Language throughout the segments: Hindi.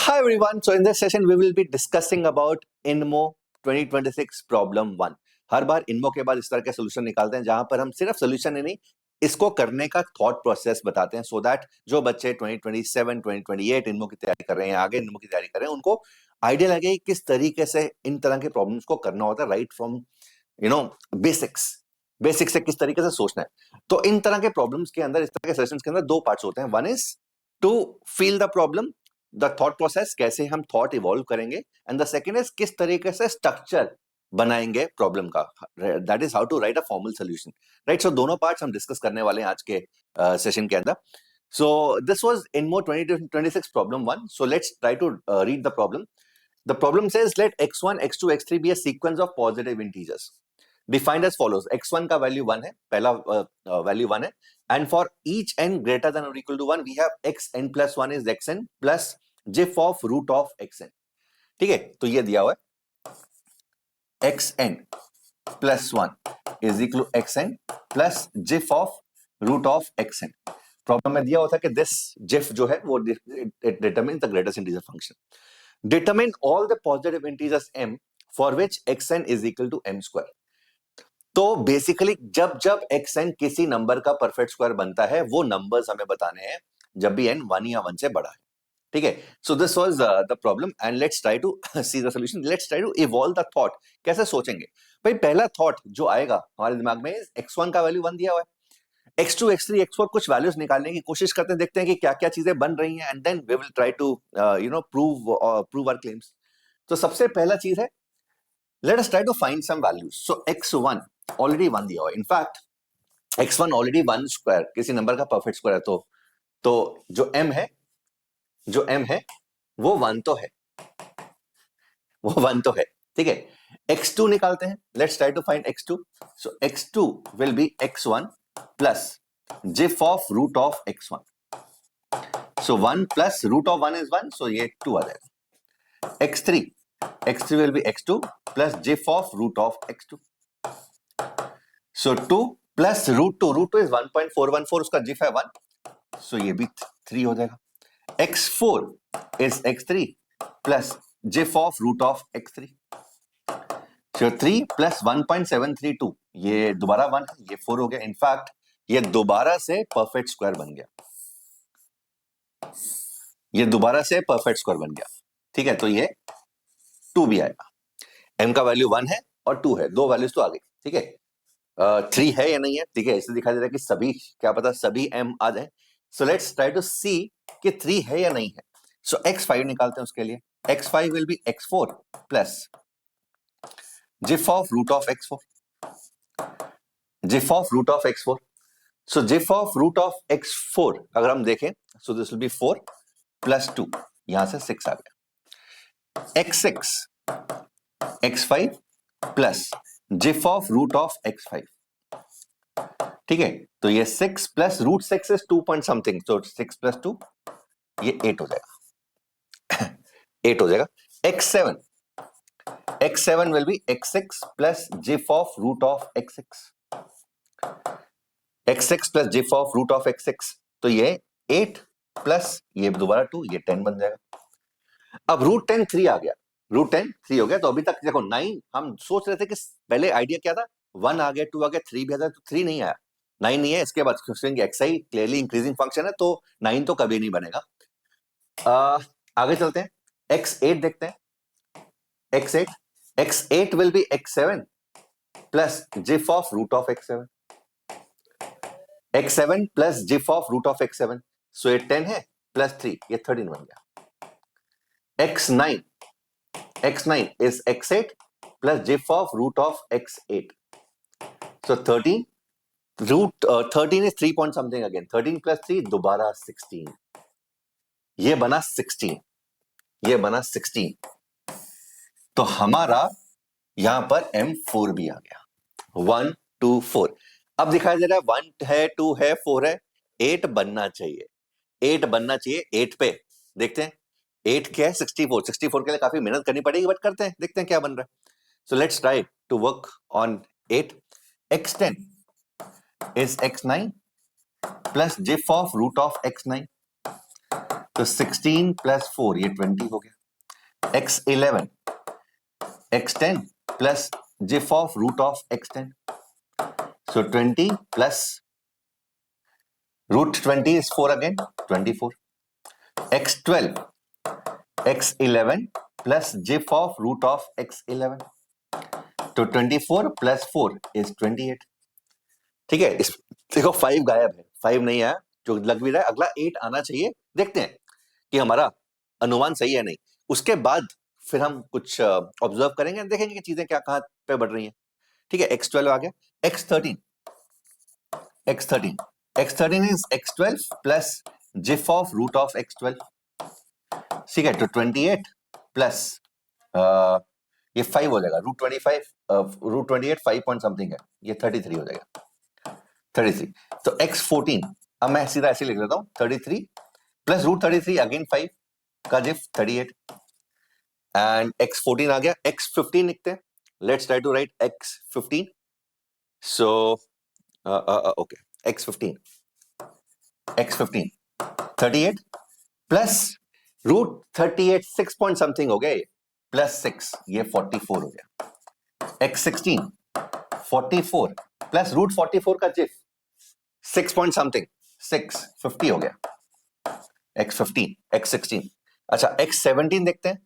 Hi everyone. So in this session we will be discussing about INMO 2026 problem 1. Her bar INMO के बाद इस तरह के सॉल्यूशन निकालते हैं जहां पर हम सिर्फ सॉल्यूशन ही नहीं इसको करने का थॉट प्रोसेस बताते हैं, सो दैट जो बच्चे 2027 2028 INMO की तैयारी कर रहे हैं, आगे INMO की तैयारी कर रहे हैं, उनको आइडिया लगे किस तरीके से इन तरह के प्रॉब्लम्स को करना होता है, राइट फ्रॉम बेसिक से किस तरीके से सोचना है. तो इन तरह के प्रॉब्लम्स के अंदर, इस तरह के सेशंस के अंदर दो पार्ट्स होते हैं. One is to feel the problem, the thought process, कैसे हम थॉट इवॉल्व करेंगे, एंड द सेकेंड इज किस तरीके से स्ट्रक्चर बनाएंगे प्रॉब्लम का, that is how to write a formal solution. Right, so दोनों पार्ट्स हम डिस्कस करने वाले हैं आज के सेशन के अंदर. So this was INMO 2026 problem 1. So let's try to read the problem. The problem says let x1, x2, x3 be a sequence of positive integers defined as follows. x1 का वैल्यू 1 है, पहला वैल्यू 1 है, and for each n greater than or equal to 1 we have xn plus 1 is xn plus gif of root of xn. ठीक है, तो ये दिया हुआ है xn plus 1 is equal to xn plus gif of root of xn. Problem में दिया होता है कि दिस gif जो है वो it determines the greatest integer function. Determine all the positive integers m for which xn is equal to m square. तो बेसिकली जब जब xn किसी नंबर का परफेक्ट स्क्वायर बनता है, वो नंबर्स हमें बताने हैं जब भी n 1 या 1 से बड़ा है. ठीक है, so this was the problem and let's try to see the solution. Let's try to evolve the thought. कैसे सोचेंगे भाई? पहला थॉट जो आएगा हमारे दिमाग में, x1 का वैल्यू 1 दिया हुआ है, x2 x3 x4 कुछ वैल्यूज निकालने की कोशिश करते हैं, देखते हैं कि क्या क्या चीजें बन रही हैं, and then we will try to prove our claims. तो सबसे पहला चीज है, let us try to find some values. So x1 already 1 दिया हुआ है. इनफैक्ट x1 already 1 स्क्वायर किसी नंबर का परफेक्ट स्क्वायर है, तो जो m है वो 1 तो है, ठीक है. x2 निकालते हैं. Let's try to find x2. So x2 will be x1 plus gif of root of x1. So 1 plus root of 1 is 1, so ये 2 आ जाएगा. x3 will be x2 plus gif of root of x2. So 2 plus root 2 is 1.414, उसका gif है 1, so ये भी 3 हो जाएगा. x4 is x3 plus gif of root of x3. So 3 plus 1.732, ये दोबारा 1 है, ये 4 हो गया. इनफैक्ट ये दोबारा से परफेक्ट स्क्वायर बन गया, ठीक है. तो ये 2 भी आएगा. m का वैल्यू 1 है और 2 है, दो वैल्यूज तो आ गई, ठीक है. 3 है या नहीं है, ठीक है, इससे दिखाई दे रहा है कि सभी, क्या पता सभी m आ जाए. सो लेट्स ट्राई टू सी कि 3 है या नहीं है. सो x5 निकालते हैं उसके लिए. x5 will be x4 plus gif of root of x4. So gif of root of x4 अगर हम देखें, so this will be 4 plus 2, यहां से 6 आ गया. x5 plus gif of root of x5, ठीक है. तो ये 6 plus root 6 is 2 point something, तो 6 प्लस 2 ये 8 हो जाएगा. 8 हो जाएगा. x7 will be x6 plus gif of root of x6. x6 plus gif of root of x6, तो ये 8 प्लस ये दोबारा 2, ये 10 बन जाएगा. अब रूट 10 3 आ गया, रूट 10 3 हो गया. तो अभी तक देखो 9, हम सोच रहे थे कि पहले आइडिया क्या था, 1 आ गया, 2 आ गया, 3 भी आ गया, तो 3 नहीं आया, 9 नहीं है. इसके बाद xi क्लियरली इंक्रीजिंग फंक्शन है, तो 9 तो कभी नहीं बनेगा. आगे चलते हैं, x8 देखते हैं. x8 will be x7 plus gif of root of x7. x7 plus gif of root of x7, so ये 10 है प्लस 3, ये 13 बन गया. x9 is x8 plus gif of root of x8. So 13, root 13 is 3 point something again. 13 plus 3 दोबारा 16. ये बना 16. तो हमारा यहां पर M4 भी आ गया. 1 2 4. अब दिखाई दे रहा है 1 है, 2 है, 4 है, 8 बनना चाहिए. 8 पे देखते हैं 8 क्या है, 64 के लिए काफी मेहनत करनी पड़ेगी, बट करते हैं, देखते हैं क्या बन रहा है. So let's try to work on 8. x10 is x9 plus gif of root of x9. तो 16 प्लस 4 ये 20 हो गया। x11 x10 plus gif of root of x10, so 20 plus root 20 is 4 again, 24. x12 x11 plus gif of root of x11, तो 24 प्लस 4 is 28। ठीक है, इस देखो 5 गायब है, 5 नहीं आया, जो लग भी रहा है अगला 8 आना चाहिए। देखते हैं कि हमारा अनुमान सही है नहीं, उसके बाद फिर हम कुछ ऑब्जर्व करेंगे, देखेंगे कि चीजें क्या कहां पे बढ़ रही हैं। ठीक है, x12 आ गया। x13 x13 is x12 plus gif of root of x12, ठीक है, तो 28 प्लस ये 5 हो जाएगा, रूट 25 रूट 28 5 पॉइंट समथिंग है, ये 33 हो जाएगा, 33। तो x14 अब मैं सीधा ऐसे लिख लेता हूं, 33 प्लस रूट 33 अगेन 5 का जिफ 38, एंड x14 आ गया। x15 लिखते हैं, let's try to write x15। So okay, x15 38 plus root 38 6 point something हो गया, प्लस 6 ये 44 हो गया। x16 44 प्लस रूट 44 का जिफ 6 पॉइंट समथिंग 6 50 हो गया। x16 अच्छा, x17 देखते हैं।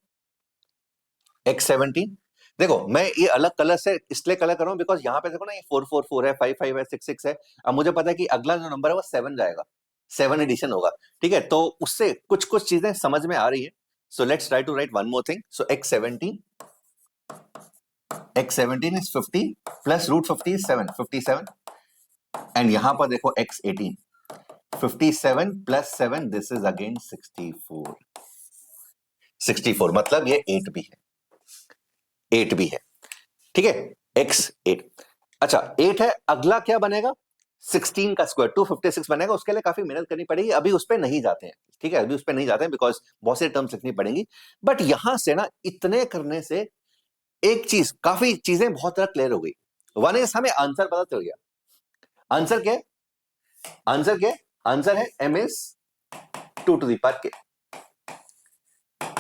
x17 देखो, मैं ये अलग कलर से इसलिए कलर कर रहा हूं बिकॉज यहां पे देखो ना, ये 444 है, 55 है, 66 है। अब मुझे पता है कि अगला जो नंबर है वो 7 जाएगा, 7 एडिशन होगा। ठीक है, तो उससे कुछ कुछ चीजें समझ में आ रही है। So let's try to write one more thing. So x17 is 50 plus root 50 is 7, 57, and यहां पर देखो x18 57 plus 7 this is again 64, 64 मतलब ये 8 भी है, 8 भी है। ठीक है, x8 अच्छा 8 है, अगला क्या बनेगा, 16 का स्क्वायर 256 बनेगा, उसके लिए काफी मेहनत करनी पड़ेगी, अभी उस पर नहीं जाते हैं। ठीक है, अभी उस पर नहीं जाते हैं बिकॉज बहुत से टर्म्स लिखनी पड़ेंगी। बट यहां से ना इतने करने से एक चीज, काफी चीजें बहुत तरह क्लियर हो गई। वन इज हमें आंसर पता चल गया। आंसर क्या है, आंसर क्या है, आंसर है m is 2 to the power k,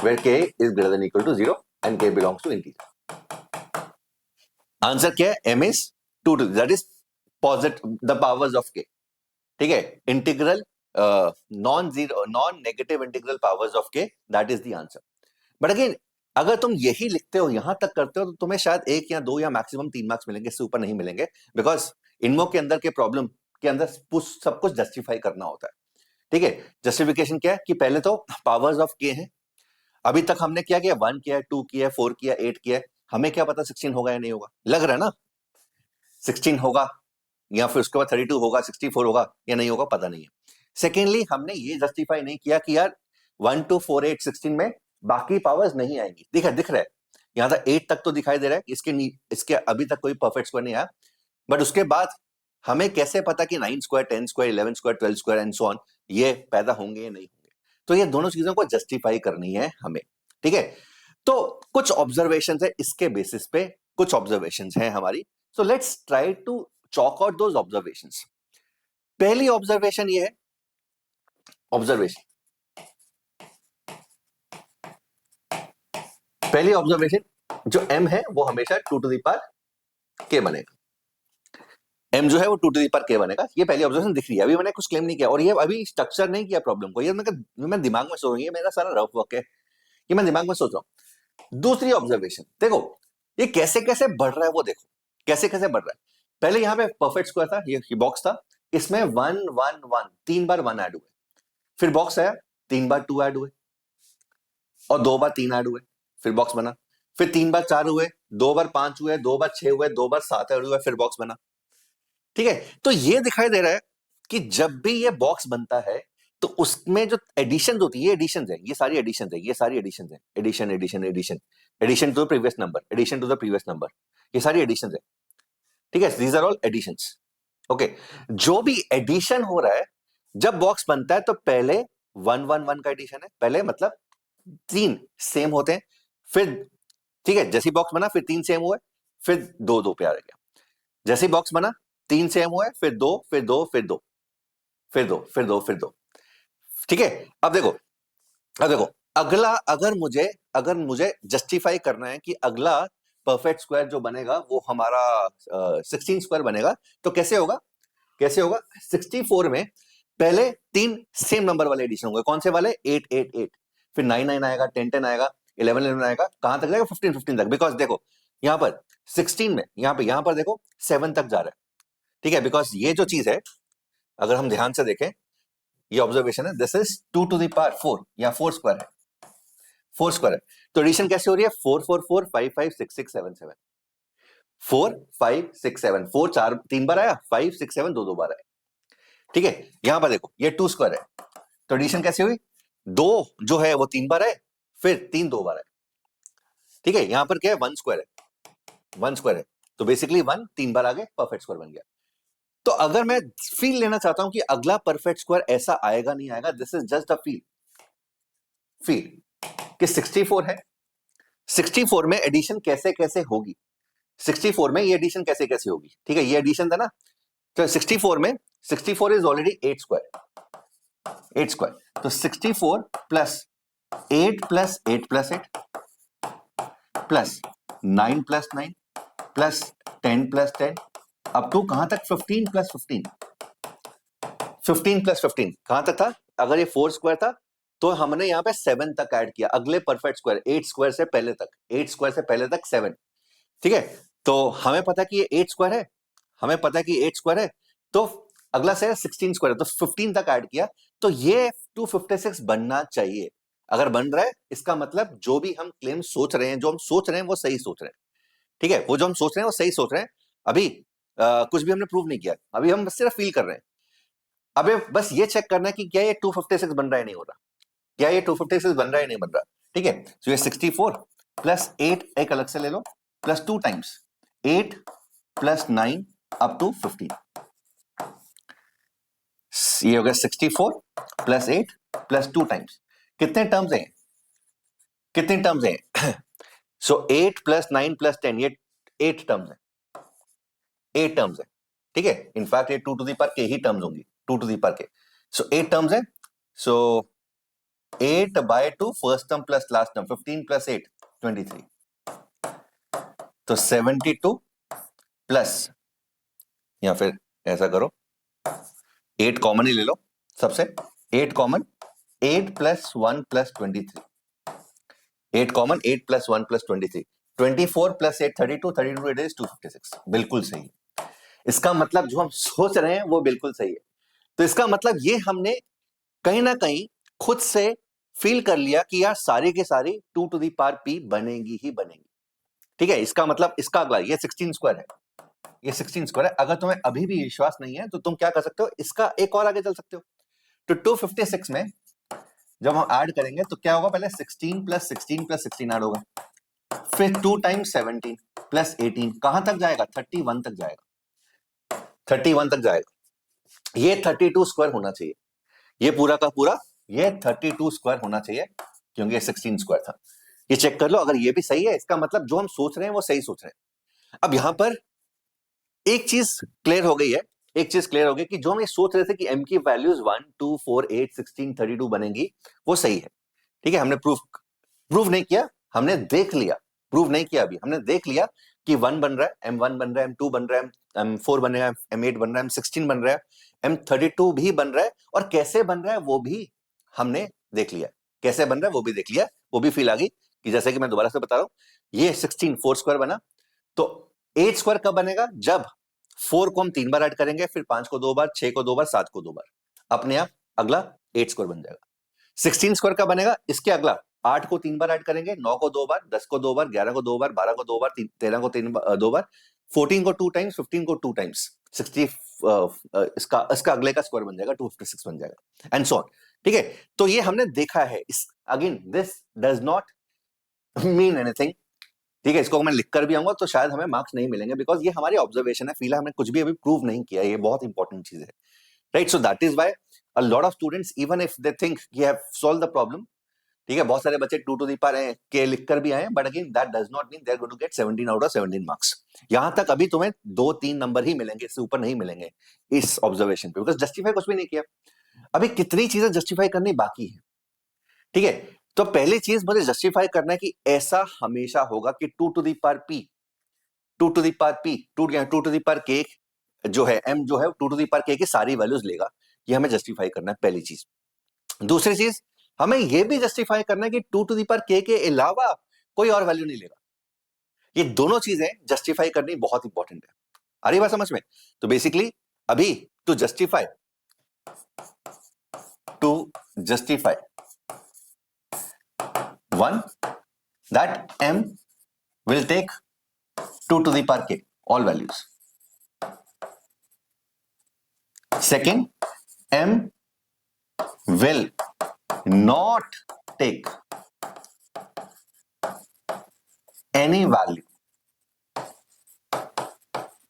where k is greater than equal to 0 and k belongs to integer। Answer क्या है, m is 2 to, that is positive the powers of k। ठीक है, integral non zero non negative integral powers of k, that is the answer. But again अगर तुम यही लिखते हो, यहां तक करते हो, तो तुम्हें शायद 1 या 2 या मैक्सिमम 3 मार्क्स मिलेंगे, इससे ऊपर नहीं मिलेंगे, बिकॉज इनमो के अंदर के प्रॉब्लम के अंदर सब कुछ जस्टिफाई करना होता है। ठीक है, जस्टिफिकेशन क्या है कि पहले तो पावर्स ऑफ के हैं, अभी तक हमने क्या किया, 1 किया, 2 किया, 4 किया, 8 किया, हमें क्या पता 16 होगा या नहीं होगा, लग रहा है ना 16 होगा, या फिर उसके बाद 32 होगा, 64 होगा या नहीं होगा, पता नहीं है। सेकेंडली हमने ये जस्टिफाई नहीं किया कि यार 1 2 4 8 16 में बाकी पावर्स नहीं आएंगी। दिख रहा है यहां तक 8 तक तो दिखाई दे रहा है, इसके अभी तक कोई परफेक्ट स्क्वायर नहीं आया, बट उसके बाद हमें कैसे पता कि 9 square, 10 square, 11 square, 12 square and so on ये पैदा होंगे या नहीं होंगे। तो ये दोनों चीजों को जस्टिफाई करनी है हमें। ठीक है, तो कुछ ऑब्जर्वेशन है, इसके बेसिस पे कुछ ऑब्जर्वेशन है हमारी। So let's try to chalk out those observations. पहली ऑब्जर्वेशन ये है, पहली ऑब्जर्वेशन जो m है वो हमेशा 2 टू द पावर k बनेगा, m जो है वो 2 टू द पावर k बनेगा। ये पहली ऑब्जर्वेशन दिख रही है, अभी मैंने कुछ क्लेम नहीं किया और ये अभी स्ट्रक्चर नहीं किया प्रॉब्लम को, ये मैं दिमाग में सोच रही है, मेरा सारा रफ वर्क है, ये मैं दिमाग में सोच रहा हूं। दूसरी ऑब्जर्वेशन देखो, ये कैसे कैसे बढ़ रहा है वो देखो, कैसे कैसे बढ़ रहा है। पहले यहाँ पे परफेक्ट स्क्वायर था, ये बॉक्स था, इसमें 1 1 1 3 बार 1 ऐड हुए, फिर बॉक्स आया 3 बार 2 ऐड हुए और 2 बार 3 ऐड हुए, फिर बॉक्स बना, फिर 3 बार 4 हुए, 2 बार 5 हुए, 2 बार 6 हुए, 2 बार 7 ऐड हुए, फिर बॉक्स बना। ठीक है, तो ये दिखाई दे रहा है कि जब भी ये बॉक्स बनता है तो उसमें जो एडिशन होती है, ये एडिशन है, ये सारी एडिशन है, ये सारी एडिशन है, addition addition addition, addition to the previous number, addition to the previous number, ये सारी एडिशन है। ठीक है, these are all additions. Okay, जो भी एडिशन हो रहा है जब बॉक्स बनता है तो पहले 1 1 1 का एडिशन है, पहले मतलब 3 सेम होते हैं, फिर ठीक है जैसे बॉक्स बना फिर 3 सेम हुए, फिर 2 2 पे आ गया, जैसे बॉक्स बना 3 सेम हुए, फिर 2 फिर 2 फिर 2 फिर 2 फिर 2 फिर 2। ठीक है, अब देखो अब देखो, अगर मुझे जस्टिफाई करना है कि अगला परफेक्ट स्क्वायर जो बनेगा वो हमारा 16 स्क्वायर बनेगा, तो कैसे होगा 64 में पहले 3 सेम नंबर वाले एडिशन होंगे। कौन से वाले? 8 8 8, फिर 9 9 आएगा, 10 10 आएगा, 11 11 आएगा, कहां तक जाएगा? 15 15 तक। बिकॉज देखो यहां पर 16 में यहां पर देखो 7 तक जा रहा है, ठीक है। बिकॉज ये जो चीज है, अगर हम ध्यान से देखें, ये ऑब्जर्वेशन है, this is 2 to the power 4 या 4 स्क्वायर है, 4 स्क्वायर है। तो एडिशन कैसे हो रही है? 4 4 4 5 5 6 6 7 7, 4 5 6 7, 4 चार 3 बार आया, 5 6 7 दो बार आया, ठीक है। यहां पर देखो ये 2 स्क्वायर है, तो एडिशन कैसे हुई? 2 जो है वो 3 बार आए, फिर 3 दो बार आए, ठीक है। यहां पर क्या है? 1 स्क्वायर है, 1 स्क्वायर है, तो बेसिकली 1 3 बार आगे परफेक्ट स्क्वायर बन गया। तो अगर मैं फील लेना चाहता हूं कि अगला परफेक्ट स्क्वायर ऐसा आएगा नहीं आएगा, this is just a feel कि 64 है, 64 में एडिशन कैसे कैसे होगी, 64 में ये एडिशन कैसे कैसे होगी, ठीक है। ये एडिशन था ना, तो 64 में 64 इज ऑलरेडी 8 स्क्वायर, 8 स्क्वायर, तो 64 plus 8 plus 8 plus 8 plus 9 plus 9 plus 10 plus 10 up to कहां तक? 15 प्लस 15, 15 प्लस 15 कहां तक था? अगर ये 4 स्क्वायर था तो हमने यहां पे 7 तक ऐड किया, अगले परफेक्ट स्क्वायर 8 स्क्वायर से पहले तक, 8 स्क्वायर से पहले तक 7, ठीक है। तो हमें पता कि ये 8 स्क्वायर है, हमें पता कि 8 स्क्वायर है, तो अगला से 16 स्क्वायर है, तो 15 तक ऐड किया, तो ये 256 बनना चाहिए। अगर बन रहा है, इसका मतलब जो भी हम क्लेम सोच रहे हैं, जो हम सोच रहे हैं वो सही सोच रहे हैं, ठीक है। वो जो हम सोच रहे हैं वो सही सोच रहे हैं। अभी कुछ भी हमने प्रूव नहीं किया, अभी हम सिर्फ फील कर रहे हैं। अबे बस ये चेक करना है कि क्या ये 256 बन रहा है नहीं हो रहा, क्या ये 256 बन रहा है नहीं बन रहा, ठीक है। तो ये 64 प्लस 8 एक अलग से ले लो, plus 2 times 8 plus 9 up to 15, ये हो गया 64 प्लस 8 प्लस 2 टाइम्स, कितने टर्म्स हैं? कितने टर्म्स हैं? सो 8 प्लस 9 प्लस 10, ये 8 टर्म्स है, 8 टर्म्स है, ठीक है। इनफैक्ट ये 2 टू दी पावर के ही टर्म्स होंगी, 2 टू दी पावर के, सो 8 टर्म्स है। So 8 by 2 first term plus last term, 15 plus 8 23, तो 72 प्लस, या फिर ऐसा करो 8 कॉमन ही ले लो सबसे, 8 common, 8 plus 1 plus 23, 8 common, 8 plus 1 plus 23, 24 plus 8 32, 32 it is 256, बिल्कुल सही। इसका मतलब जो हम सोच रहे हैं वो बिल्कुल सही है। तो इसका मतलब ये हमने कहीं ना कहीं खुद से फील कर लिया कि यार सारी की सारी 2 टू दी पावर पी बनेगी ही बनेगी, ठीक है। इसका मतलब इसका अगला ये 16 स्क्वायर है, ये 16 स्क्वायर है। अगर तुम्हें अभी भी विश्वास नहीं है तो तुम क्या कर सकते हो, इसका एक और आगे चल सकते हो। तो 256 में जब हम ऐड करेंगे तो क्या होगा? पहले 16 प्लस 16 प्लस 16 ऐड होगा, फिर 2 टाइम्स 17 प्लस 18 कहां तक जाएगा? 31 तक जाएगा, 31 तक जाएगा। ये 32 स्क्वायर होना चाहिए, ये पूरा का पूरा ये 32 स्क्वायर होना चाहिए, क्योंकि ये 16 स्क्वायर था। ये चेक कर लो, अगर ये भी सही है, इसका मतलब जो हम सोच रहे हैं वो सही सोच रहे हैं। अब यहां पर एक चीज क्लियर हो गई है, एक चीज क्लियर हो गई कि जो हम ये सोच रहे थे कि m की वैल्यूज 1 2 4 8 16 32 बनेंगी, वो सही है, ठीक है। हमने प्रूफ नहीं किया, हमने देख लिया, प्रूव नहीं किया, अभी हमने देख लिया कि 1 बन रहा है, m1 बन रहा है, m2 बन रहा है, m4 बनेगा, m8 बन रहा है, m16 बन रहा है, m32 भी बन रहा है, और कैसे बन रहा है वो भी हमने देख लिया, कैसे बन रहा है वो भी देख लिया, वो भी फील आ गई कि जैसे कि मैं दोबारा से बता रहा हूं, ये 16 4 स्क्वायर बना, तो 8 स्क्वायर कब बनेगा? जब 4 को हम 3 बार ऐड करेंगे, फिर 5 को 2 बार, 6 को 2 बार, 7 को 2 बार, अपने आप अगला 8 स्क्वायर बन जाएगा। 16 स्क्वायर का बनेगा, इसके अगला 8 को 3 बार ऐड करेंगे, 9 को 2 बार, 10 को 2 बार, 11 को 2 बार, 12 को 2 बार, 13 को 2 बार, 14 को 2 टाइम्स, 15 को 2 टाइम्स, 60 इसका अगले का स्क्वायर बन जाएगा, 256 बन जाएगा, एंड सो ऑन, ठीक है। तो ये हमने देखा है। इस again this does not mean anything, ठीक है। इसको मैं लिख कर भी आऊंगा तो शायद हमें मार्क्स नहीं मिलेंगे, बिकॉज ये हमारी ऑब्जर्वेशन है, फिलहाल हमने कुछ भी अभी प्रूव नहीं किया, ये बहुत इंपॉर्टेंट चीज है, right. So that is why a lot of students even if they think you have solve the problem, ठीक है, बहुत सारे बच्चे 2 टू दी पावर के लिख कर भी आए, but again that does not mean they are going to get 17 out of 17 marks. यहां तक अभी तुम्हें 2-3 नंबर ही मिलेंगे, इससे ऊपर नहीं मिलेंगे इस ऑब्जर्वेशन पे, बिकॉज जस्टिफाई कुछ भी नहीं किया। अभी कितनी चीजें जस्टिफाई करनी बाकी है, ठीक है, तो पहली चीज मुझे जस्टिफाई करना है कि ऐसा हमेशा होगा कि 2 to the power p, 2 to the power p, 2 to the power k जो है m जो है 2 टू द पावर k की सारी वैल्यूज लेगा। ये हमें जस्टिफाई करना है, पहली चीज। दूसरी चीज, हमें यह भी जस्टिफाई करना है कि 2 टू द पावर k के अलावा कोई और वैल्यू नहीं लेगा। ये दोनों चीजें जस्टिफाई करनी बहुत इंपॉर्टेंट है। आ रही बात समझ में? तो बेसिकली अभी to justify one that m will take 2 to the power k all values. Second, m will not take any value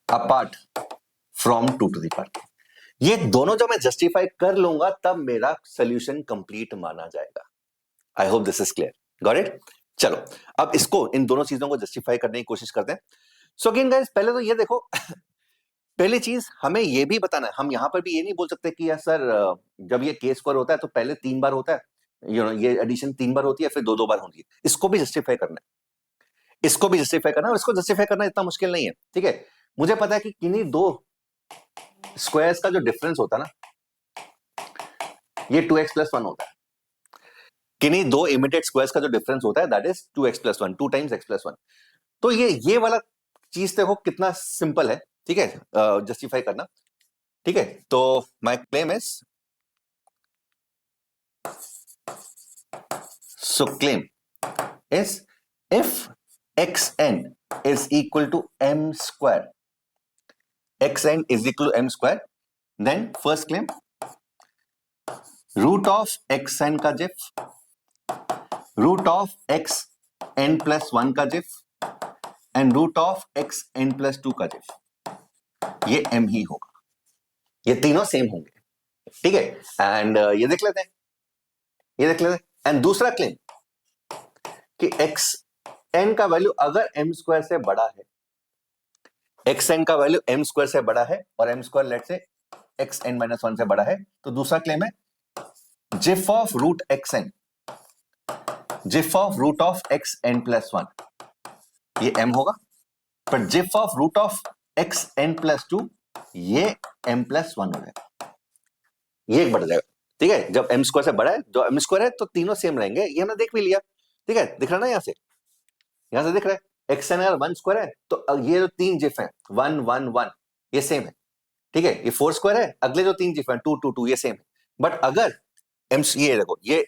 apart from 2 to the power k. ये दोनों जब मैं जस्टिफाई कर लूंगा तब मेरा सोल्यूशन कंप्लीट माना जाएगा। आई hope this is clear, got it? चलो अब इसको, इन दोनों चीजों को जस्टिफाई करने की कोशिश करते हैं। सो अगेन गाइस, पहले तो ये देखो पहली चीज हमें ये भी बताना है, हम यहां पर भी ये नहीं बोल सकते कि यार सर जब ये के स्क्वायर होता है तो पहले 3 बार होता है, ये एडिशन 3 बार होती है फिर 2 बार होती है। इसको भी जस्टिफाई करना है, इसको भी जस्टिफाई करना है, और इसको जस्टिफाई करना इतना मुश्किल नहीं है। ठीक है, मुझे पता है कि किन्हीं दो स्क्वायर्स का जो डिफरेंस होता है ना, ये 2x + 1 होता है। किन्हीं दो इमीडिएट स्क्वायर्स का जो डिफरेंस होता है that is 2x + 1, 2 times x + 1। तो ये वाला चीज देखो कितना सिंपल है। ठीक है, जस्टिफाई करना। ठीक है, तो my claim is, so claim is if xn is equal to m square, xn is equal to m square, then first claim root of xn का जिफ, रूट ऑफ xn + 1 का gif and root of xn + 2 का जिफ, ये m ही होगा। ये तीनों सेम होंगे। ठीक है, एंड ये देख लेते हैं, ये देख लेते हैं। एंड दूसरा क्लेम कि xn का वैल्यू अगर m स्क्वायर से बड़ा है, xn का वैल्यू m स्क्वायर से बड़ा है और m स्क्वायर लेट से xn - 1 से बड़ा है, तो दूसरा क्लेम है gif of root xn, gif of root of xn + 1, ये m होगा। पर gif of root of xn + 2, ये m + 1 हो जाएगा, ये एक बढ़ जाएगा। ठीक है, जब m स्क्वायर से बड़ा है, जो m स्क्वायर है तो तीनों सेम रहेंगे, ये हमने देख भी लिया। ठीक है, दिख रहा ना, यहां से दिख रहा है xn अगर 1 स्क्वायर है तो ये जो तीन जिफ है 1 1 1 ये सेम है। ठीक है, ये 4 स्क्वायर है, अगले जो तीन जिफ है 2 2 2 ये सेम है। बट अगर ये देखो, ये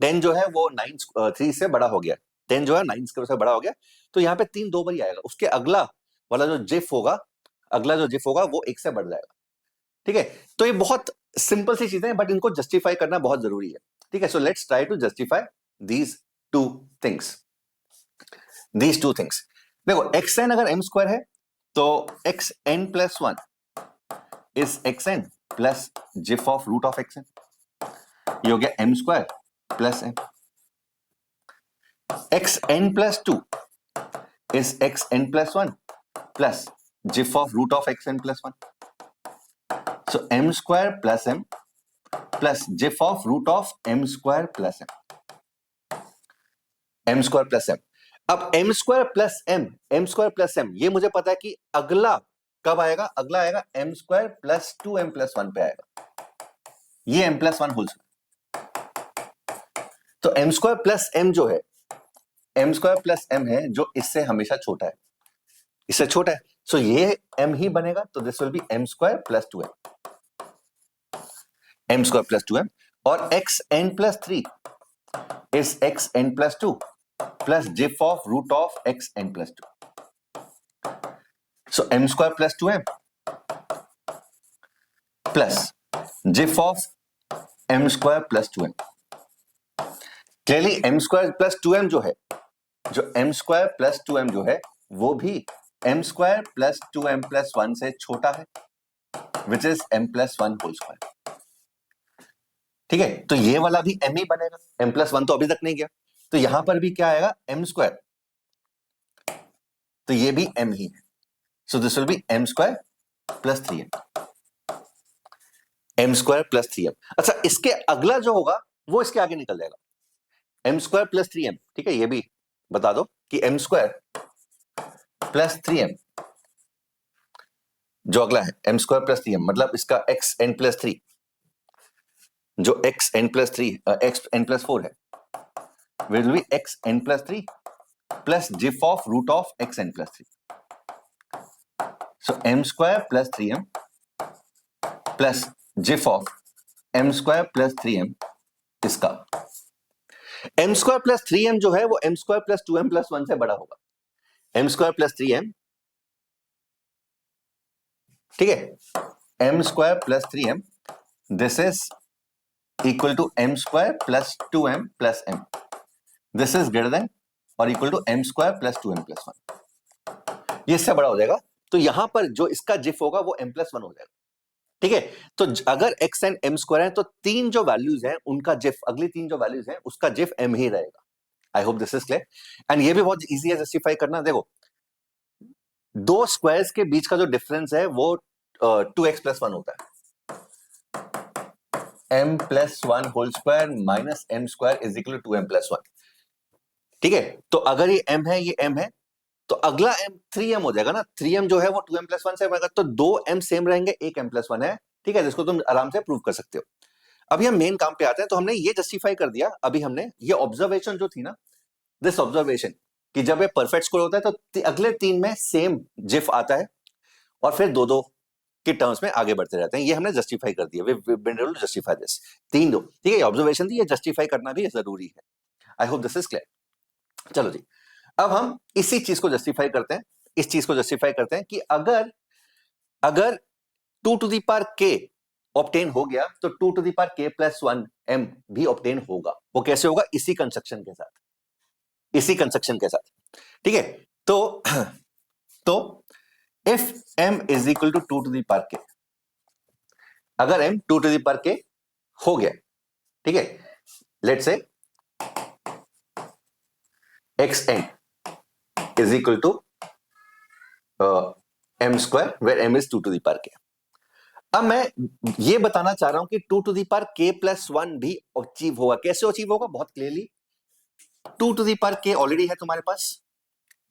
10 जो है वो 9 3 से बड़ा हो गया, 10 जो है 9 स्क्वायर से बड़ा हो गया, तो यहाँ पे 3 2 बार ही आएगा, उसके अगला वाला जो जिफ होगा, अगला जो जिफ होगा वो 1 से बढ़ जाएगा। ठीक है, तो ये बहुत सिंपल सी चीजें हैं, बट इनको जस्टिफाई करना बहुत जरूरी है। ठीक है, so let's try to justify these two things. देखो xn अगर m स्क्वायर है तो xn + 1 is xn plus gif of root of xn, ये हो गया m square plus m। xn + 2 is xn + 1 plus gif of root of xn + 1, so m square plus m plus gif of root of m square plus m square plus m। अब m square plus m, ये मुझे पता है कि अगला कब आएगा, अगला आएगा m square plus 2m + 1 पे आएगा, ये m + 1 होल स्क्वायर। तो m square plus m जो है, m square plus m है जो इससे हमेशा छोटा है, इससे छोटा है, सो ये m ही बनेगा, तो this will B m square plus 2m, m square plus 2m। और xn + 3 is xn + 2 plus gif of root of xn + 2, so m square plus 2m plus gif of m square plus 2m। Clearly m square plus 2m जो है, जो m square plus 2m जो है वो भी m square plus 2m + 1 से छोटा है, which is m + 1 whole square. ठीक है, तो ये वाला भी m ही बनेगा, m + 1 तो अभी तक नहीं गया, तो यहां पर भी क्या आएगा m स्क्वायर, तो ये भी m ही है, so this will B m square plus 3m, m square plus 3m। अच्छा, इसके अगला जो होगा वो इसके आगे निकल जाएगा, एम स्क्वायर प्लस 3m, ठीक है, ये भी बता दो कि एम स्क्वायर प्लस 3m जो अगला है एम स्क्वायर प्लस 3m मतलब इसका एक्स एन प्लस 3, जो x n plus 3 x n plus 4 है, will be x n plus 3 plus gif of root of x n plus 3. So m square plus 3m plus gif of m square plus 3m इसका एम स्क्वायर प्लस 3m जो है वो M square plus 2m plus 1 से बड़ा होगा. एम स्क्वायर प्लस 3m, ठीक है, m square plus 3m this is equal to m square plus 2m plus m. This is greater than और equal to m square plus 2m plus 1. ये इससे बड़ा हो जाएगा. तो यहां पर जो इसका जिफ होगा वो m प्लस 1 हो जाएगा. ठीक है, तो अगर x एंड m स्क्वायर है तो तीन जो वैल्यूज हैं उनका जिफ, अगली तीन जो वैल्यूज हैं उसका जिफ m ही रहेगा. आई hope this is clear. And ये भी बहुत इजी है जस्टिफाई करना. देखो, दो स्क्वायर्स के बीच का जो डिफरेंस है वो 2x प्लस 1 होता है. m plus 1 whole square minus m square is equal to 2m plus 1. ठीक है, तो अगर ये m है, ये m है, तो अगला m 3m हो जाएगा ना. 3m जो है वो 2m प्लस 1 से बनेगा, तो दो m सेम रहेंगे, एक m प्लस 1 है. ठीक है, जिसको तुम आराम से प्रूव कर सकते हो. अभी हम मेन काम पे आते हैं. तो हमने ये जस्टिफाई कर दिया. अभी हमने ये ऑब्जर्वेशन जो थी ना, दिस ऑब्जर्वेशन कि जब ये परफेक्ट स्क्वायर होता है तो अगले तीन में सेम जिफ आता है और फिर दो दो के टर्म्स में आगे बढ़ते रहते हैं. ये हमने जस्टिफाई कर दिया. We been able to justify this. तीन दो, ठीक है, ऑब्जर्वेशन थी, ये जस्टिफाई करना भी जरूरी है. आई होप दिस इज क्लियर. चलो जी, अब हम इसी चीज को जस्टिफाई करते हैं. इस चीज को जस्टिफाई करते हैं कि अगर 2 to the power k obtain हो गया तो 2 to the power k plus 1 m भी ऑब्टेन होगा. वो कैसे होगा? इसी कंस्ट्रक्शन के साथ, इसी कंस्ट्रक्शन के साथ. ठीक है, तो if m is equal to 2 to the power k, अगर m 2 to the power k हो गया, ठीक है, let's say xn is equal to m square where m is 2 to the power k. अब मैं ये बताना चाह रहा हूं कि 2 to the power k plus 1 भी अचीव होगा. कैसे अचीव होगा? बहुत clearly. 2 to the power k already है तुम्हारे पास,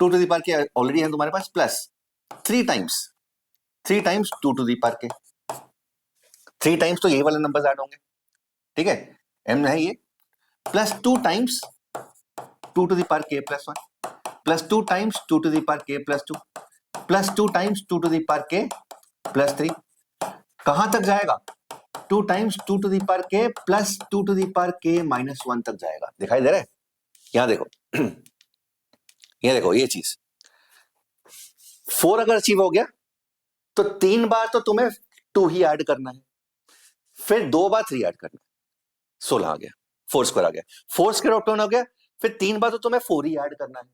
2 to the power k already है तुम्हारे पास, plus 3 times 2 to the power k. 3 times तो ये वाले नंबर्स ऐड होंगे. ठीक है, m है ये, plus 2 times 2 to the power k plus 1 plus 2 times 2 to the power k plus 2 plus 2 times 2 to the power k plus 3. कहां तक जाएगा? 2 times 2 to the power k plus 2 to the power k minus 1 तक जाएगा. दिखाई दे रहा है? यहां देखो, ये देखो, ये चीज 4 अगर अचीव हो गया तो 3 बार तो तुम्हें 2 ही ऐड करना है, फिर 2 बार 3 ऐड करना है. 16 आ गया, 4 स्क्वायर आ गया, 4 स्क्वायर ऑब्टेन हो गया, फिर 3 बार तो तुम्हें 4 ही ऐड करना है.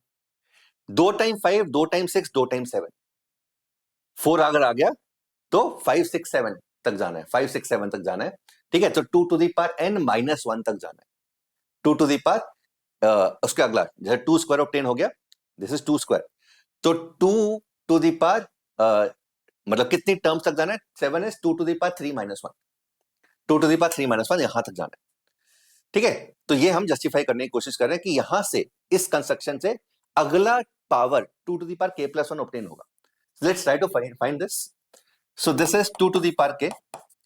2 टाइम 5, 2 टाइम 6, 2 टाइम 7, 4 अगर आ गया तो 5 6 7 तक जाना है, 5 6 7 तक जाना है. ठीक है, तो 2 to the power n minus 1 तक जाना है. 2 टू द पावर उसके अगला जैसे 2 स्क्वायर ऑब्टेन हो गया, दिस इज 2 स्क्वायर, तो 2 टू द पावर मतलब कितनी टर्म्स तक जाना है? 7 is 2 to the power 3 minus 1, 2 to the power 3 minus 1 यहां तक जाना है. ठीक है, तो ये हम जस्टिफाई करने की कोशिश कर रहे हैं कि यहां से इस कंस्ट्रक्शन से अगला power 2 to the power k plus 1 obtain होगा. Let's try to find this. So this is 2 to the power k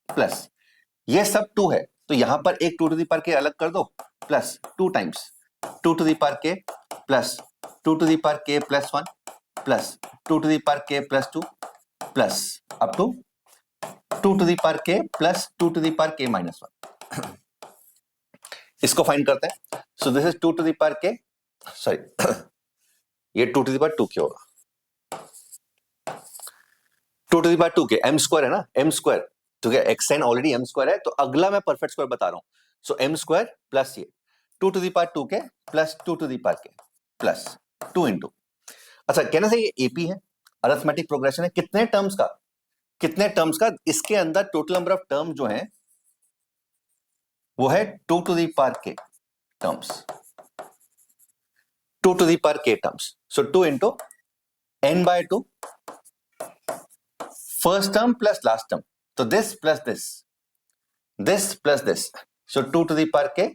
plus ये सब 2 है, तो यहां पर एक 2 टू द पावर k अलग कर दो, plus 2 times 2 to the power k plus 2 to the power k plus 1 plus 2 to the power k plus 2 plus up to 2 to the power k plus 2 to the power k minus 1. इसको फाइंड करते हैं. So this is 2 to the power k, sorry ये 2 टू द पावर 2 k होगा. 2 to the power 2 k m square है ना, m स्क्वायर, तो क्या xn ऑलरेडी m स्क्वायर है, तो अगला मैं परफेक्ट स्क्वायर बता रहा हूं. सो m स्क्वायर प्लस ये 2 to the power 2 k plus 2 to the power k plus 2 into. अच्छा, कहना से ये एपी है, अरिथमेटिक प्रोग्रेशन है. कितने टर्म्स का? इसके अंदर टोटल नंबर ऑफ टर्म जो है वो है 2 to the power k terms, 2 to the power k terms. So 2 into n by 2, first term plus last term. So this plus this plus this. So 2 to the power k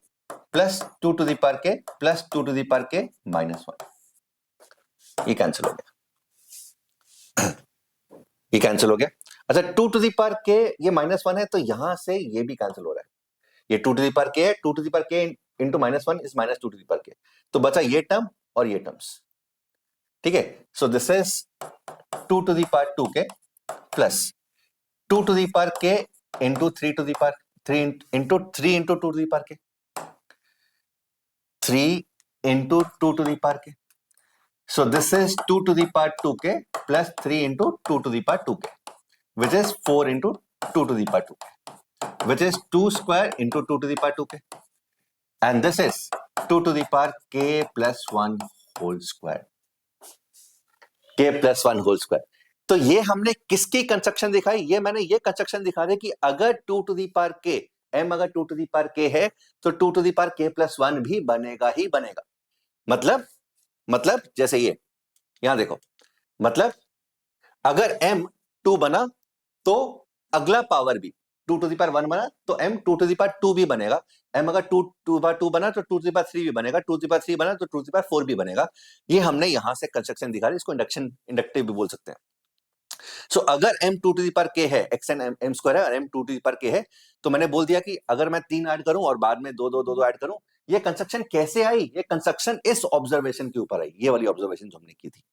plus 2 to the power k plus 2 to the power k -1, ये कैंसिल हो गया। ये कैंसिल हो गया। अच्छा 2 टू द पावर के ये -1 है, तो यहां से ये भी कैंसिल हो रहा है। ये 2 टू द पावर के है, 2 to the power k into -1 is -2 to the power k, तो बचा ये टर्म और ये टर्म्स। ठीक है, so this is 2 to the power 2 k plus 2 to the power k into 3 to the power 3 into 3 into 2 to the power k 3 into 2 to the power k, so this is 2 to the power 2k plus 3 into 2 to the power 2k, which is 4 into 2 to the power 2k, which is 2 square into 2 to the power 2k, and this is 2 to the power k plus 1 whole square, k plus 1 whole square। तो ये हमने किसकी कंस्ट्रक्शन दिखाई? ये मैंने ये कंस्ट्रक्शन दिखा दे कि अगर 2 to the power k, m अगर 2 to the power k है तो 2 to the power k plus 1 भी बनेगा ही बनेगा। मतलब जैसे ये यहां देखो, मतलब अगर m 2 बना तो अगला पावर भी 2 टू द पावर 1 बना तो m 2 टू द पावर 2 भी बनेगा। m अगर 2 टू द पावर 2 बना तो 2 टू द पावर 3 भी बनेगा, 2 टू द पावर 3 बना तो 2 टू द पावर 4 भी बनेगा। ये हमने यहां से कंस्ट्रक्शन दिखा रहे, इसको इंडक्टिव भी बोल सकते हैं। सो अगर m 2 to the power k है, x n m स्क्वायर है और m 2 to the power k है, तो मैंने बोल दिया कि अगर मैं 3 ऐड करूं और बाद में 2 2 2 2 ऐड करूं, ये कंस्ट्रक्शन कैसे आई? ये कंस्ट्रक्शन इस ऑब्जर्वेशन के ऊपर आई, ये वाली ऑब्जर्वेशन जो हमने की थी,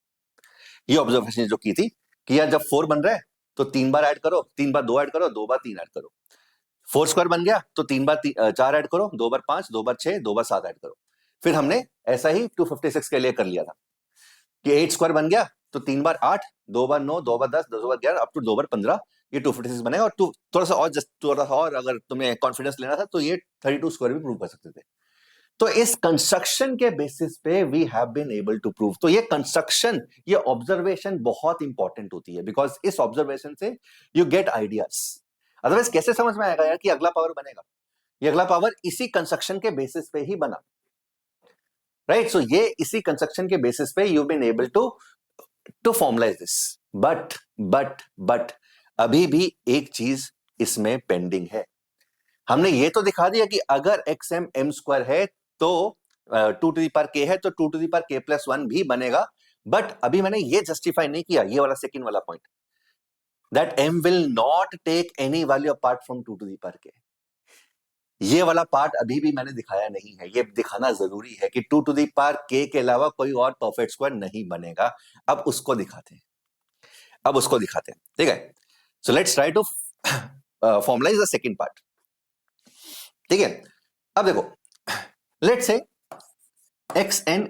ये ऑब्जर्वेशन जो की थी कि यार जब 4 बन रहा है तो 3 बार ऐड करो, 3 बार 2 ऐड करो, 2 बार 3 ऐड करो। 4 स्क्वायर बन गया तो 3 बार 4 ऐड करो, 2 बार 5, 2 बार 6, 2 बार 7 ऐड करो। फिर हमने ऐसा ही 256 के लिए कर लिया था कि 8 स्क्वायर बन गया तो 3 बार 8, 2 बार 9, 2 बार 10, 2 बार 11 अप टू 2 बार 15, ये 256 बनेगा। और थोड़ा सा और अगर तुम्हें कॉन्फिडेंस लेना था तो ये 32 स्क्वायर भी प्रूव कर सकते थे। तो इस कंस्ट्रक्शन के बेसिस पे we have been able to prove. तो ये कंस्ट्रक्शन, ये ऑब्जर्वेशन बहुत इंपॉर्टेंट होती है, बिकॉज इस ऑब्जर्वेशन से यू गेट आइडियाज। अदरवाइज कैसे समझ में आएगा यार कि अगला पावर बनेगा? ये अगला पावर इसी कंस्ट्रक्शन के बेसिस पे ही बना, राइट? सो ये इसी कंस्ट्रक्शन के बेसिस पे you been able to formulise this. But अभी भी एक चीज इसमें पेंडिंग है। हमने ये तो दिखा दिया कि अगर xm m स्क्वायर है तो 2 टू द पावर k है तो 2 to the power k plus 1 भी बनेगा। बट अभी मैंने ये जस्टिफाई नहीं किया, ये वाला सेकंड वाला point, that m will not take any value apart from 2 to the power k। ये वाला पार्ट अभी भी मैंने दिखाया नहीं है, ये दिखाना जरूरी है कि 2 टू द पावर k के अलावा कोई और परफेक्ट स्क्वायर नहीं बनेगा। अब उसको दिखाते हैं, ठीक है? So let's try to formulize the second part. ठीक है, अब देखो, let's say x n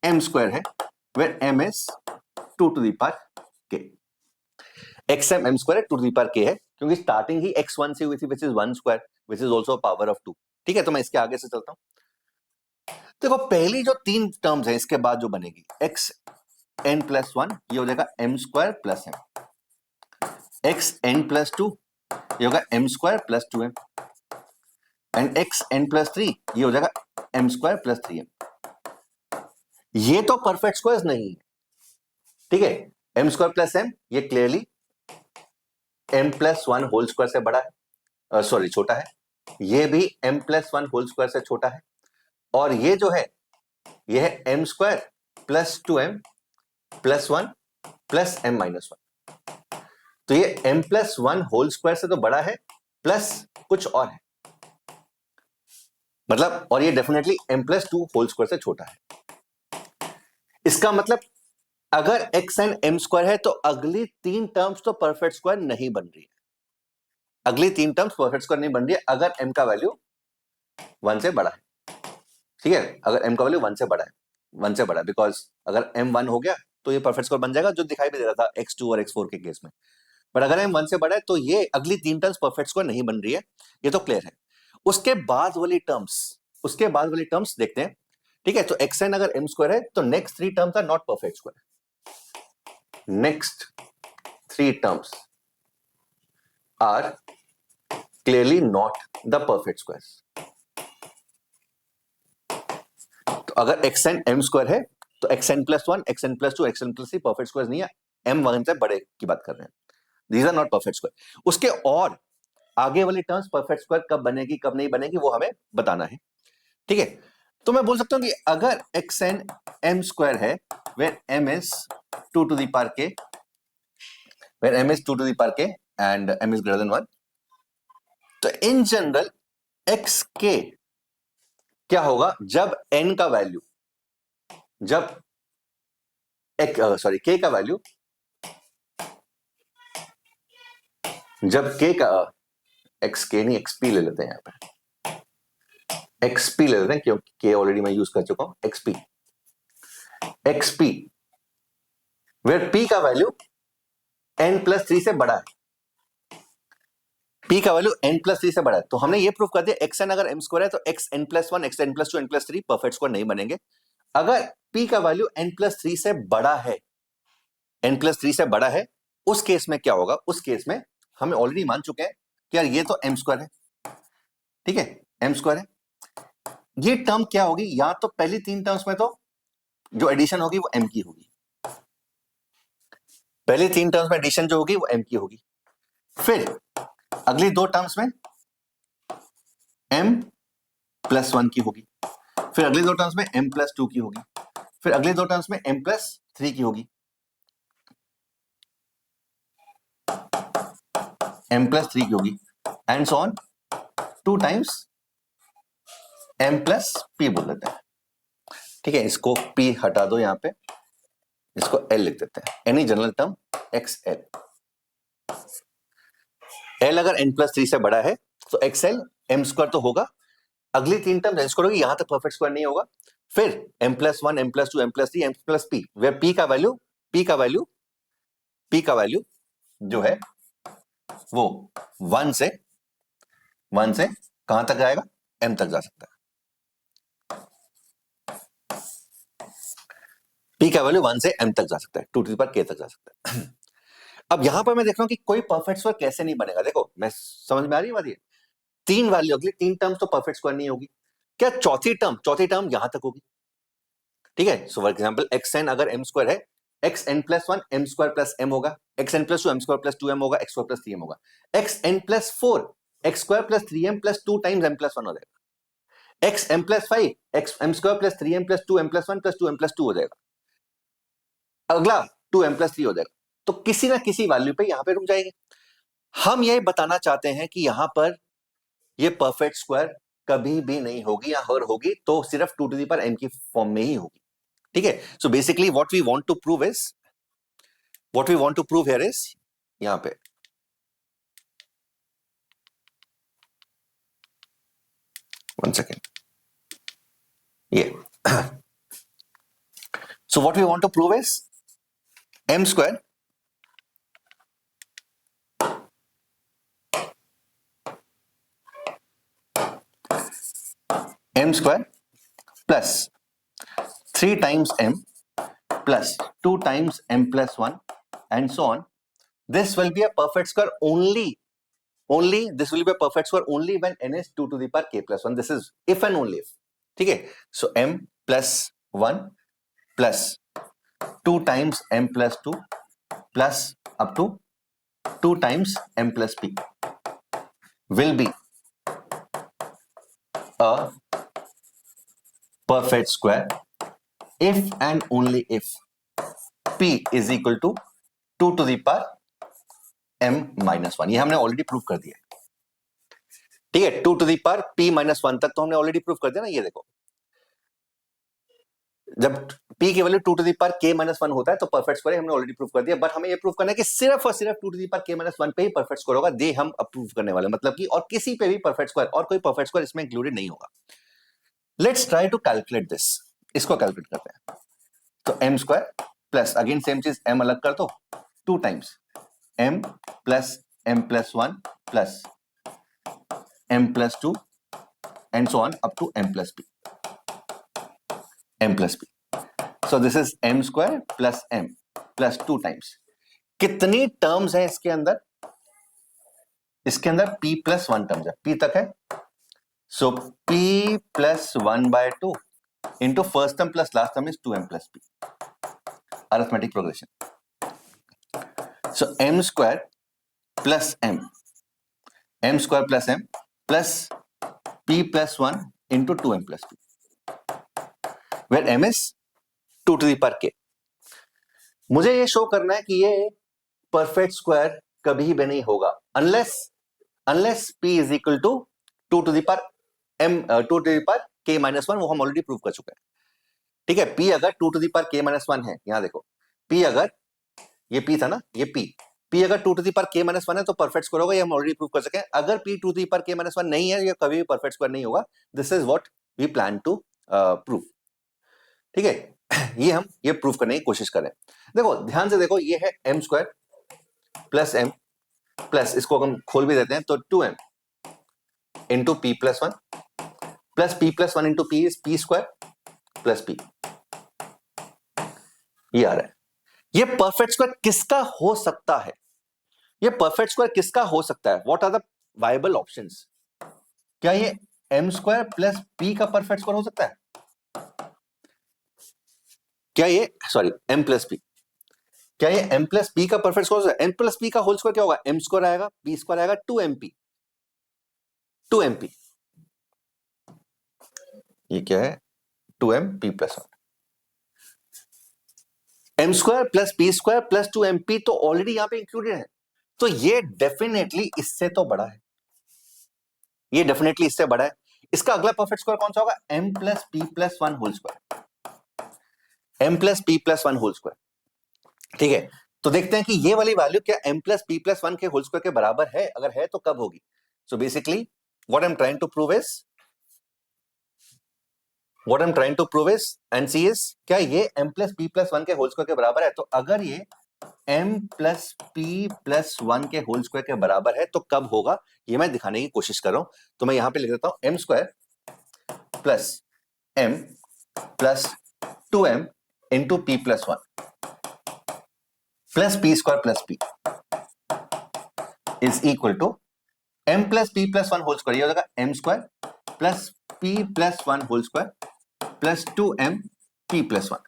m square है where m is 2 to the power k. X m square है 2 टू द पावर के है क्योंकि स्टार्टिंग ही x1 से हुई थी which is 1 square which is also power of 2। ठीक है, तो मैं इसके आगे से चलता हूं। देखो पहली जो 3 टर्म्स है इसके बाद जो बनेगी एक्स एन प्लस 1, ये हो जाएगा m square plus m. X n plus 2 ये होगा m square plus 2m, and x n plus 3 ये हो जाएगा एम स्क्वायर प्लस 3m। ये तो परफेक्ट स्क्वायर्स नहीं है, ठीक है? एम स्क्वायर प्लस एम ये clearly m plus 1 whole square से बड़ा है, सॉरी छोटा है। ये भी एम प्लस 1 होल स्क्वायर से छोटा है, और ये जो है ये है m square plus 2m plus 1 plus m minus 1। तो ये m प्लस 1 होल स्क्वायर से तो बड़ा है, प्लस कुछ और है, मतलब, और ये definitely m plus 2 whole square से छोटा है। इसका मतलब अगर x एंड m स्क्वायर है तो अगली 3 टर्म्स तो परफेक्ट स्क्वायर नहीं बन रही है। अगली 3 टर्म्स परफेक्ट स्क्वायर नहीं बन रही है अगर m का वैल्यू 1 से बड़ा है। ठीक है, अगर m का वैल्यू 1 से बड़ा है, 1 से बड़ा, बिकॉज अगर m 1 हो गया तो ये परफेक्ट स्क्वायर बन जाएगा, जो दिखाई भी दे रहा था x2 और x4 के केस में। बट अगर m 1 से बड़ा है तो ये अगली 3 टर्म्स परफेक्ट स्क्वायर नहीं बन रही है, ये तो क्लियर है। उसके बाद वाली टर्म्स देखते हैं। ठीक है, तो xn अगर m स्क्वायर है तो next 3 terms are not perfect square. Next 3 terms are clearly not the perfect squares. तो अगर xn m स्क्वायर है तो xn plus 1, xn plus 2, xn plus 3 perfect square नहीं है, m 1 से बड़े की बात कर रहे हैं। These are not perfect square. उसके और आगे वाली टर्म्स परफेक्ट स्क्वायर कब बनेगी कब नहीं बनेगी वो हमें बताना है। ठीक है, तो मैं बोल सकता हूं कि अगर एक्स एन एम स्क्वायर है where m is 2 to the power k, where m is 2 to the power k and m is greater than 1, तो इन जनरल एक्स के क्या होगा जब n का वैल्यू, जब k का वैल्यू, जब k का एक्स के नहीं एक्सपी ले लेते हैं, यहां पे एक्सपी ले लेते हैं क्योंकि k ऑलरेडी मैं यूज कर चुका हूं, एक्सपी वेर p का वैल्यू n+3 से बड़ा है, p का वैल्यू n+3 से बड़ा है, तो हमने ये प्रूव कर दिया एक्स एन अगर m स्क्वायर है तो x n+1 x n+2 n+3 perfect square नहीं बनेंगे। अगर p का वैल्यू n+3 से बड़ा है, n+3 से बड़ा है, उस केस में क्या होगा, उस केस में हमें ऑलरेडी मान चुके हैं कि यार ये तो m स्क्वायर है, ठीक है, m स्क्वायर है, ये टर्म क्या होगी, या तो पहली 3 टर्म्स में तो जो एडिशन होगी वो m की होगी, पहले 3 टर्म्स में एडिशन जो होगी वो m की होगी, फिर अगली 2 टर्म्स में m+1 की होगी, फिर अगली 2 टर्म्स में m+2 की होगी, फिर अगले 2 टर्म्स में m+3 की होगी, m+3 की होगी, and so on 2 times m+p बोल देते हैं, ठीक है, इसको p हटा दो, यहां पे इसको l लिख देते हैं, any general term xl, l अगर n+3 से बड़ा है तो xl m स्क्वायर तो होगा, अगली 3 टर्म n स्क्वायर होगी, यहां तक परफेक्ट स्क्वायर नहीं होगा, फिर m+1 m+2 m+3 m+p, where p का वैल्यू जो है वो 1 से कहां तक जाएगा, m तक जा सकता है, p का वैल्यू 1 से m तक जा सकता है, 2 to the power k तक जा सकता है। अब यहां पर मैं देख रहा हूं कि कोई परफेक्ट स्क्वायर कैसे नहीं बनेगा, देखो मैं समझ में आ रही है बात, ये 3 वैल्यू, अगली 3 टर्म तो परफेक्ट स्क्वायर नहीं होगी, क्या चौथी टर्म यहां तक होगी, ठीक है, सो फॉर एग्जांपल xn अगर m स्क्वायर है, xn+1 m square plus m होगा, xn+2 m square plus 2m होगा, x स्क्वायर प्लस 3m होगा, xn+4 x square plus 3m plus 2 times m+1 हो जाएगा, xm+5 x m square plus 3m plus 2m+1 plus 2m+2 हो जाएगा, अगला 2m+3 हो जाएगा, तो किसी ना किसी वैल्यू पे यहां पे रुक जाएंगे। हम ये बताना चाहते हैं कि यहां पर ये परफेक्ट स्क्वायर कभी भी नहीं होगी, या हर होगी तो सिर्फ 2 to the power m की फॉर्म में ही होगी, ठीक है, so basically what we want to prove here is, यहां पे वन सेकेंड, ये so what we want to prove is m square plus 3 times m plus 2 times m+1 and so on, this will be a perfect square only this will be a perfect square only when n is 2 to the power k+1, this is if and only if, ठीक है, so m+1 plus 2 times m+2 plus up to 2 times m+p will be a perfect square if and only if p is equal to 2 to the power m-1, ये हमने ऑलरेडी प्रूव कर दिया, ठीक है, 2 to the power p-1 तक तो हमने ऑलरेडी प्रूव कर दिया ना, ये देखो जब p की value 2 to the power k-1 होता है तो परफेक्ट स्क्वायर हमने ऑलरेडी प्रूव कर दिया, बट हमें ये प्रूव करना है कि सिर्फ और सिर्फ 2 to the power k-1 पे ही परफेक्ट स्क्वायर होगा, दे हम अप्रूव करने वाले, मतलब कि और किसी पे भी परफेक्ट स्क्वायर और कोई परफेक्ट स्क्वायर इसमें इंक्लूडेड नहीं होगा। Let's try to calculate this, इसको कैलकुलेट करते हैं, तो m square plus again same चीज m अलग कर दो, 2 times m plus m+1 plus m+2 and so on up to m+p, so this is m square plus m plus 2 times, कितनी टर्म्स है इसके अंदर, p plus 1 टर्म्स है, p तक है, so p plus 1/2 into first term plus last term is 2m+p, arithmetic progression, so m square plus m square plus m plus p plus 1 into 2m plus p, where m is 2 to the power k. मुझे ये शो करना है कि ये परफेक्ट स्क्वायर कभी भी नहीं होगा unless p is equal to 2 to the power m 2 to the power k minus 1, वो हम ऑलरेडी प्रूव कर चुके हैं. ठीक है, p अगर 2 to the power k minus 1 है, यहां देखो p अगर ये p था ना, ये p अगर 2 to the power k minus 1 है तो परफेक्ट स्क्वायर होगा, ये हम ऑलरेडी प्रूव कर चुके हैं. अगर p 2 to the power k minus 1 नहीं है, ये कभी भी परफेक्ट स्क्वायर नहीं होगा. This is what we plan to prove. ठीक है, ये प्रूव करने की कोशिश करें. देखो ध्यान से देखो, ये है m square plus m plus, इसको हम खोल भी देते हैं तो 2m into p plus 1 plus p plus 1 into p is p square plus p. ये आ रहा है. ये परफेक्ट स्क्वायर किसका हो सकता है? ये परफेक्ट स्क्वायर किसका हो सकता है? What are the viable options? क्या ये m स्क्वायर प्लस p का परफेक्ट स्क्वायर हो सकता है? क्या ये m प्लस p, क्या ये m प्लस p का परफेक्ट स्क्वायर हो सकता है? m प्लस p का होल स्क्वायर क्या होगा? m स्क्वायर आएगा, p स्क्वायर आएगा, 2mp. ये क्या है? 2mp plus 1. m square plus p square plus 2mp तो ऑलरेडी यहां पे इंक्लूडेड है, तो ये डेफिनेटली इससे तो बड़ा है. ये डेफिनेटली इससे बड़ा है. इसका अगला परफेक्ट स्क्वायर कौन सा होगा? m plus p plus 1 whole square. m plus p plus 1 whole square. ठीक है, तो देखते हैं कि ये वाली वैल्यू क्या m प्लस p प्लस 1 के होल स्क्वायर के बराबर है. अगर है तो कब होगी? So basically what I am trying to prove is and see is, क्या ये m प्लस p प्लस 1 के होल स्क्वायर के बराबर है? तो अगर ये m प्लस p प्लस 1 के होल स्क्वायर के बराबर है तो कब होगा, ये मैं दिखाने की कोशिश कर रहा हूं. तो मैं यहां पे लिख देता हूं m square plus m plus 2m into p plus 1 plus p square plus p is equal to m plus p plus 1 whole square. ये हो जाएगा m square plus p plus 1 whole square plus 2m p plus 1.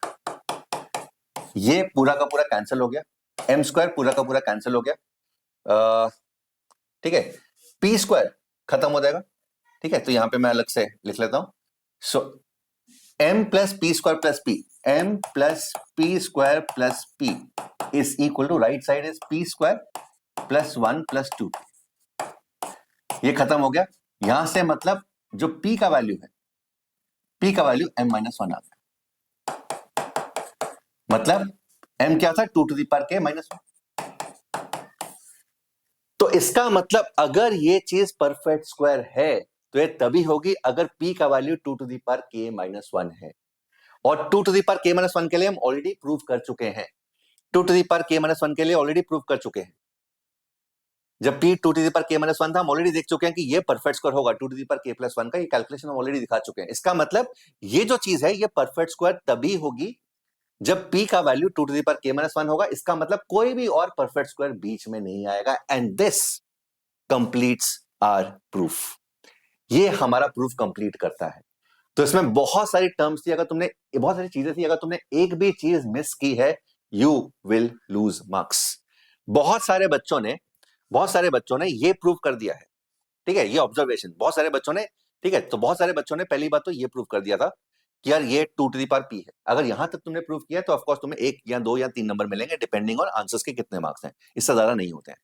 ये पूरा का पूरा कैंसिल हो गया, m स्क्वायर पूरा का पूरा कैंसिल हो गया. ठीक है, p स्क्वायर खत्म हो जाएगा. ठीक है, तो यहां पे मैं अलग से लिख लेता हूं. सो m plus p square plus p, m plus p square plus p is equal to right side is p square plus 1 plus 2. ये खत्म हो गया. यहां से मतलब जो p का वैल्यू है, p का वैल्यू m माइनस 1 आ गया. मतलब m क्या था? 2 to the power k minus 1. तो इसका मतलब अगर ये चीज परफेक्ट स्क्वायर है तो ये तभी होगी अगर p का value 2 to the power k minus 1 है. और 2 to the power k minus 1 के लिए हम ऑलरेडी प्रूव कर चुके हैं. 2 to the power k minus 1 के लिए ऑलरेडी प्रूव कर चुके हैं. जब p 2 to the power k minus 1 था, हम ऑलरेडी देख चुके हैं कि ये परफेक्ट स्क्वायर होगा 2 to the power k plus 1 का. ये कैलकुलेशन हम ऑलरेडी दिखा चुके हैं. इसका मतलब ये जो चीज है ये परफेक्ट स्क्वायर तभी होगी जब p का value 2 to the power k minus 1 होगा. इसका मतलब कोई भी और परफेक्ट स्क्वायर बीच में नहीं आएगा. And this completes our proof. ये हमारा प्रूफ कंप्लीट करता है. तो इसमें बहुत सारी टर्म्स थी, अगर तुमने बहुत सारी चीजें थी, अगर तुमने एक भी चीज मिस की है यू विल लूज मार्क्स. बहुत सारे बच्चों ने ये प्रूव कर दिया है. ठीक है, ये ऑब्जर्वेशन बहुत सारे बच्चों ने. ठीक है, तो बहुत सारे बच्चों ने पहली बात तो ये प्रूव कर दिया था कि यार ये 2 टू द पावर p है. अगर यहां तक तुमने प्रूव किया तो ऑफ कोर्स तुम्हें 1 या 2 या 3 नंबर मिलेंगे डिपेंडिंग ऑन आंसर्स के कितने मार्क्स हैं. इससे ज्यादा नहीं होते हैं.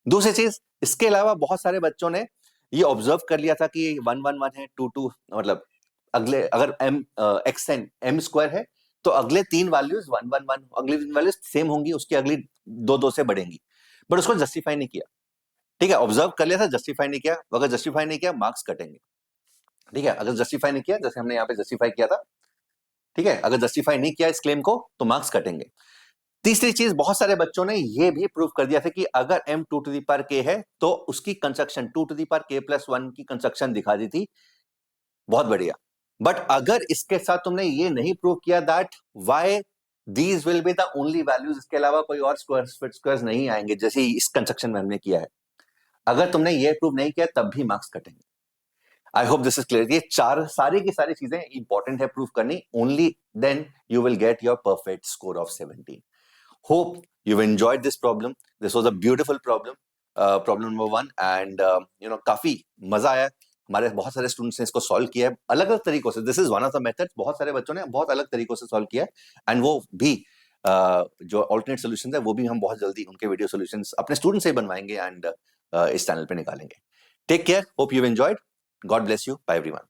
दूसरी चीज, इसके अलावा बहुत सारे बच्चों ने ये ऑब्जर्व कर लिया था कि 1 1 1 है, 2 2, मतलब अगले अगर m x n m square है तो अगले 3 वैल्यूज 1 1 1, अगली 3 वैल्यूज सेम होंगी, उसकी अगली 2 2 से बढ़ेंगी. बट उसको जस्टिफाई नहीं किया. ठीक है, ऑब्जर्व कर लिया था, जस्टिफाई नहीं किया. अगर जस्टिफाई नहीं किया मार्क्स कटेंगे. ठीक है, अगर जस्टिफाई नहीं किया, जैसे हमने यहाँ पे जस्टिफाई किया था. ठीक है, अगर जस्टिफाई नहीं किया इस क्लेम को तो मार्क्स कटेंगे. तीसरी चीज, बहुत सारे बच्चों ने ये भी प्रूव कर दिया था कि अगर m 2 to the power k है तो उसकी construction 2 to the power k plus 1 की कंस्ट्रक्शन दिखा दी थी. बहुत बढ़िया. बट अगर इसके साथ तुमने ये नहीं प्रूव किया that why these will be the only values, इसके अलावा कोई और स्क्वायर्स नहीं आएंगे जैसे इस कंस्ट्रक्शन में हमने किया है, अगर तुमने ये प्रूव नहीं किया तब भी मार्क्स कटेंगे. I hope this is clear. ये सारी की सारी चीजें इंपॉर्टेंट है प्रूव करनी. Only then you will get your perfect score of 17. Hope you've enjoyed this problem. This was a beautiful problem, problem number 1, and काफी मजा आया. हमारे बहुत सारे स्टूडेंट्स ने इसको सॉल्व किया है अलग अलग तरीकों से। This is one of the methods, बहुत सारे बच्चों ने बहुत अलग तरीकों से सॉल्व किया है, एंड वो भी जो ऑल्टरनेट सॉल्यूशंस है वो भी हम बहुत जल्दी उनके वीडियो सॉल्यूशंस अपने स्टूडेंट से ही बनवाएंगे एंड इस चैनल पे निकालेंगे। Take care, hope you enjoyed, God bless you, bye everyone.